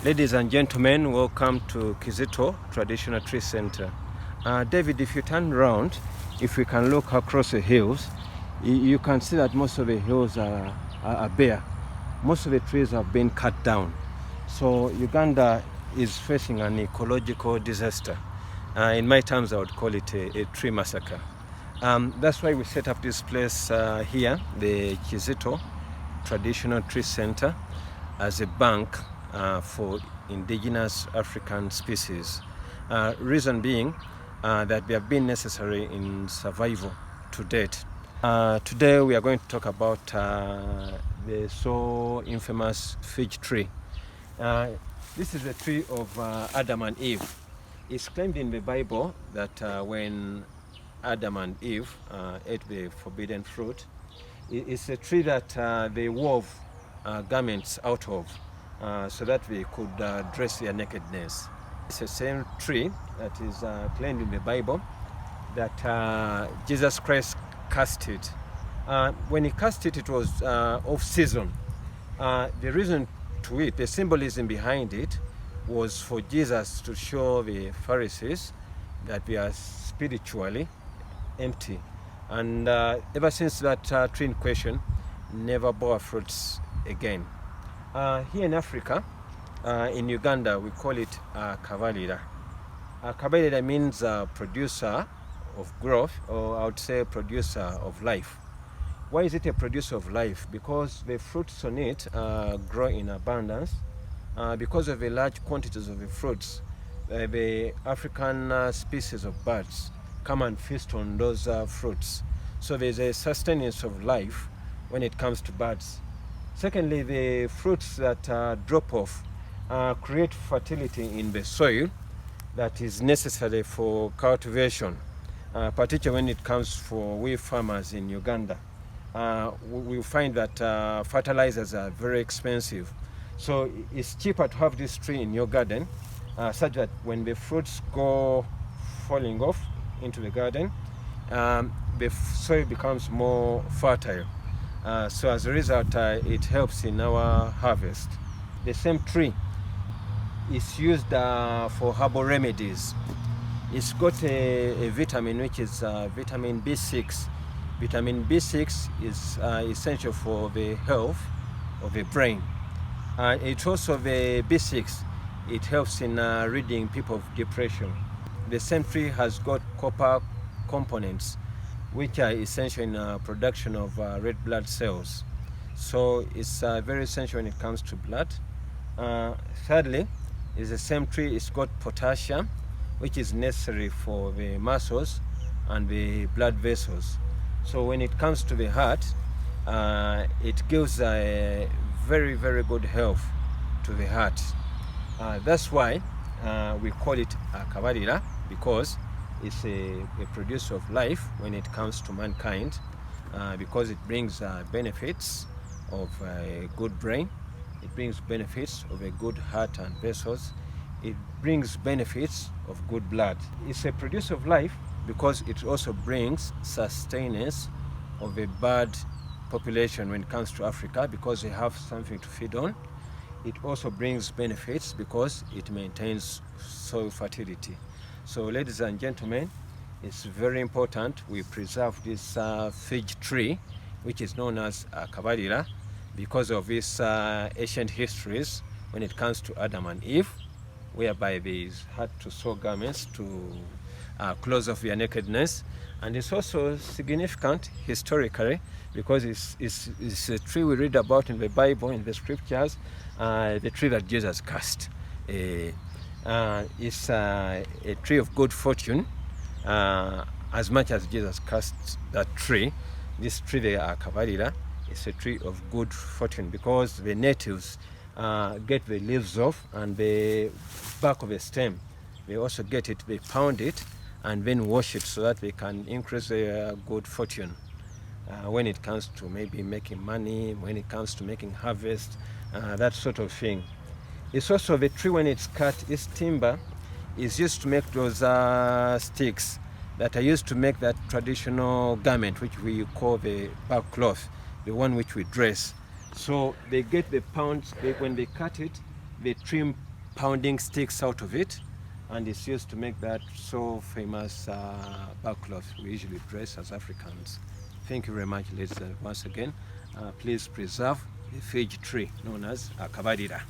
Ladies and gentlemen, welcome to Kizito Traditional Tree Center. David, if you turn around, if we can look across the hills, you can see that most of the hills are bare. Most of the trees have been cut down. So Uganda is facing an ecological disaster. In my terms, I would call it a tree massacre. That's why we set up this place here, the Kizito Traditional Tree Center, as a bank for indigenous African species. Reason being that they have been necessary in survival to date. Today we are going to talk about the so infamous fig tree. This is the tree of Adam and Eve. It's claimed in the Bible that when Adam and Eve ate the forbidden fruit, it's a tree that they wove garments out of so that they could dress their nakedness. It's the same tree that is claimed in the Bible that Jesus Christ cursed it. When he cursed it, it was off season. The reason to it, the symbolism behind it, was for Jesus to show the Pharisees that they are spiritually empty. And ever since that tree in question never bore fruits again. Here in Africa, in Uganda, we call it kabalira. Kabalira means producer of growth, or I would say producer of life. Why is it a producer of life? Because the fruits on it grow in abundance. Because of the large quantities of the fruits, the African species of birds come and feast on those fruits. So there's a sustenance of life when it comes to birds. Secondly, the fruits that drop off create fertility in the soil that is necessary for cultivation, particularly when it comes for we farmers in Uganda. We find that fertilizers are very expensive. So it's cheaper to have this tree in your garden, such that when the fruits go falling off into the garden, the soil becomes more fertile. So as a result, it helps in our harvest. The same tree is used for herbal remedies. It's got a vitamin which is vitamin B6. Vitamin B6 is essential for the health of the brain. It's also the B6. It helps in ridding people of depression. The same tree has got copper components which are essential in production of red blood cells. So it's very essential when it comes to blood. Thirdly, is the same tree. It's got potassium, which is necessary for the muscles and the blood vessels. So when it comes to the heart, it gives a very, very good health to the heart. That's why we call it kabalira, because it's a producer of life when it comes to mankind, because it brings benefits of a good brain, it brings benefits of a good heart and vessels, it brings benefits of good blood. It's a producer of life because it also brings sustenance of a bird population when it comes to Africa, because they have something to feed on. It also brings benefits because it maintains soil fertility. So ladies and gentlemen, it's very important we preserve this fig tree, which is known as kabalira, because of its ancient histories when it comes to Adam and Eve, whereby they had to sew garments to close off their nakedness. And it's also significant historically because it's a tree we read about in the Bible, in the scriptures, the tree that Jesus cursed. It's a tree of good fortune. As much as Jesus cursed that tree, this tree, the kabalira, is a tree of good fortune because the natives get the leaves off and the back of the stem. They also get it, they pound it and then wash it so that they can increase their good fortune when it comes to maybe making money, when it comes to making harvest, that sort of thing. It's also the tree, when it's cut, its timber is used to make those sticks that are used to make that traditional garment which we call the bark cloth, the one which we dress. So they get the pounds, when they cut it, they trim pounding sticks out of it, and it's used to make that so famous backcloth we usually dress as Africans. Thank you very much, ladies, once again. Please preserve the fig tree known as kabarira.